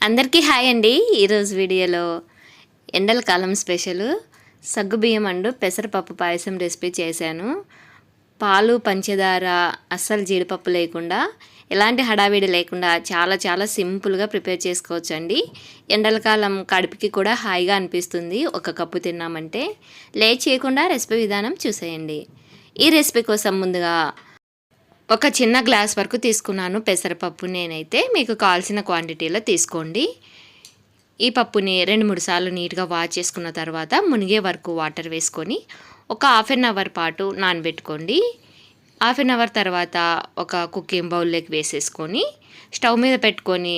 అందరికీ హాయ్ అండి. ఈరోజు వీడియోలో ఎండల కాలం స్పెషల్ సగ్గుబియ్యం అండ్ పెసరపప్పు పాయసం రెసిపీ చేశాను. పాలు పంచదార అస్సలు జీడిపప్పు లేకుండా ఎలాంటి హడావిడి లేకుండా చాలా సింపుల్గా ప్రిపేర్ చేసుకోవచ్చు అండి. ఎండల కాలం కడుపుకి కూడా హాయిగా అనిపిస్తుంది ఒక కప్పు తిన్నామంటే. లేట్ చేయకుండా రెసిపీ విధానం చూసేయండి. ఈ రెసిపీ కోసం ముందుగా ఒక చిన్న గ్లాస్ వరకు తీసుకున్నాను పెసరపప్పు. నేనైతే మీకు కావాల్సిన క్వాంటిటీలో తీసుకోండి. ఈ పప్పుని 2-3 సార్లు నీట్గా వాష్ చేసుకున్న తర్వాత మునిగే వరకు వాటర్ వేసుకొని ఒక హాఫ్ అన్ అవర్ పాటు నానబెట్టుకోండి. హాఫ్ అన్ అవర్ తర్వాత ఒక కుకింగ్ బౌల్లోకి వేసేసుకొని స్టవ్ మీద పెట్టుకొని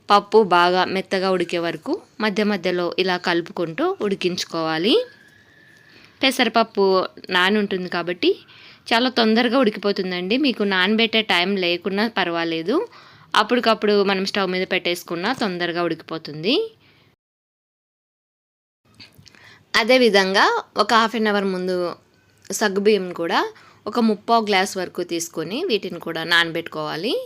పప్పు బాగా మెత్తగా ఉడికే వరకు మధ్య మధ్యలో ఇలా కలుపుకుంటూ ఉడికించుకోవాలి. పెసరపప్పు నాని ఉంటుంది కాబట్టి చాలా తొందరగా ఉడికిపోతుందండి. మీకు నానబెట్టే టైం లేకున్నా పర్వాలేదు, అప్పటికప్పుడు మనం స్టవ్ మీద పెట్టేసుకున్నా తొందరగా ఉడికిపోతుంది. అదేవిధంగా ఒక హాఫ్ అన్ అవర్ ముందు సగ్గుబియ్యం కూడా ఒక 3/4 గ్లాస్ వరకు తీసుకొని వీటిని కూడా నానబెట్టుకోవాలి.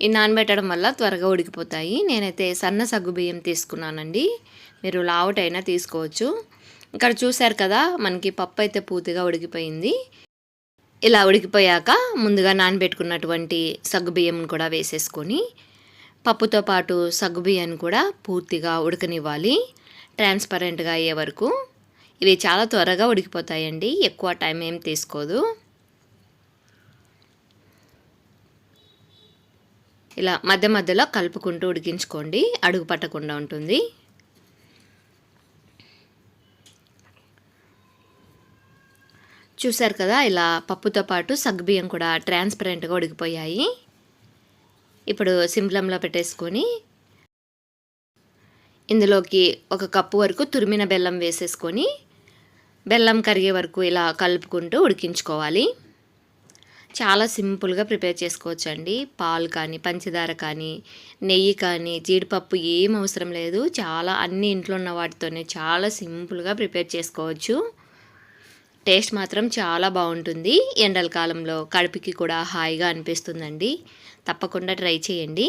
ఈ నానబెట్టడం వల్ల త్వరగా ఉడికిపోతాయి. నేనైతే సన్న సగ్గుబియ్యం తీసుకున్నానండి, మీరు లావుటైనా తీసుకోవచ్చు. ఇక్కడ చూశారు కదా, మనకి పప్పు అయితే పూర్తిగా ఉడికిపోయింది. ఇలా ఉడికిపోయాక ముందుగా నానబెట్టుకున్నటువంటి సగ్గుబియ్యం కూడా వేసేసుకొని పప్పుతో పాటు సగ్గుబియ్యాన్ని కూడా పూర్తిగా ఉడకనివ్వాలి, ట్రాన్స్పరెంట్గా అయ్యే వరకు. ఇవి చాలా త్వరగా ఉడికిపోతాయండి, ఎక్కువ టైం ఏం తీసుకోదు. ఇలా మధ్య మధ్యలో కలుపుకుంటూ ఉడికించుకోండి, అడుగు పట్టకుండా ఉంటుంది. చూసారు కదా, ఇలా పప్పుతో పాటు సగ్గుబియ్యం కూడా ట్రాన్స్పరెంట్గా ఉడికిపోయాయి. ఇప్పుడు సింప్లంలో పెట్టేసుకొని ఇందులోకి ఒక కప్పు వరకు తురిమిన బెల్లం వేసేసుకొని బెల్లం కరిగే వరకు ఇలా కలుపుకుంటూ ఉడికించుకోవాలి. చాలా సింపుల్గా ప్రిపేర్ చేసుకోవచ్చండి. పాలు కానీ పంచదార కానీ నెయ్యి కానీ జీడిపప్పు ఏం అవసరం లేదు. అన్ని ఇంట్లో ఉన్న వాటితోనే చాలా సింపుల్గా ప్రిపేర్ చేసుకోవచ్చు. టేస్ట్ మాత్రం చాలా బాగుంటుంది. ఎండల కాలంలో కడుపుకి కూడా హాయిగా అనిపిస్తుందండి. తప్పకుండా ట్రై చేయండి.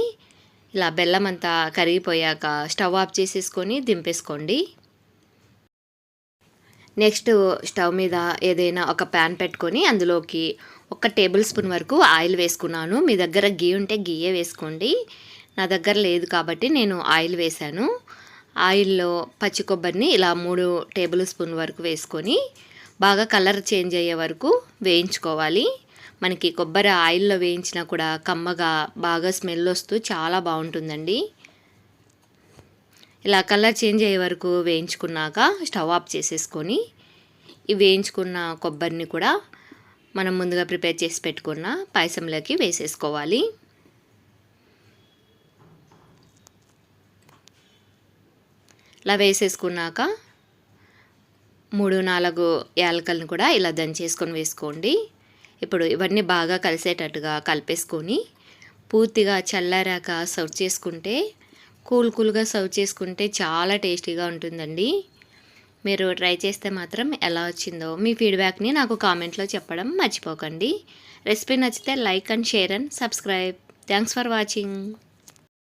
ఇలా బెల్లం అంతా కరిగిపోయాక స్టవ్ ఆఫ్ చేసేసుకొని దింపేసుకోండి. నెక్స్ట్ స్టవ్ మీద ఏదైనా ఒక ప్యాన్ పెట్టుకొని అందులోకి 1 టేబుల్ స్పూన్ వరకు ఆయిల్ వేసుకున్నాను. మీ దగ్గర గీ ఉంటే గీయే వేసుకోండి. నా దగ్గర లేదు కాబట్టి నేను ఆయిల్ వేశాను. ఆయిల్లో పచ్చి కొబ్బరిని ఇలా 3 టేబుల్ స్పూన్ వరకు వేసుకొని బాగా కలర్ చేంజ్ అయ్యే వరకు వేయించుకోవాలి. మనకి కొబ్బరి ఆయిల్లో వేయించినా కూడా కమ్మగా బాగా స్మెల్ వస్తూ చాలా బాగుంటుందండి. ఇలా కలర్ చేంజ్ అయ్యే వరకు వేయించుకున్నాక స్టవ్ ఆఫ్ చేసేసుకొని ఈ వేయించుకున్న కొబ్బరిని కూడా మనం ముందుగా ప్రిపేర్ చేసి పెట్టుకున్న పాయసంలోకి వేసేసుకోవాలి. ఇలా వేసేసుకున్నాక 3-4 యాలకలను కూడా ఇలా దంచేసుకొని వేసుకోండి. ఇప్పుడు ఇవన్నీ బాగా కలిసేటట్టుగా కలిపేసుకొని పూర్తిగా చల్లారాక సర్వ్ చేసుకుంటే కూల్గా సర్వ్ చేసుకుంటే చాలా టేస్టీగా ఉంటుందండి. మీరు ట్రై చేస్తే మాత్రం ఎలా వచ్చిందో మీ ఫీడ్బ్యాక్ని నాకు కామెంట్లో చెప్పడం మర్చిపోకండి. రెసిపీ నచ్చితే like and share and subscribe. Thanks for watching.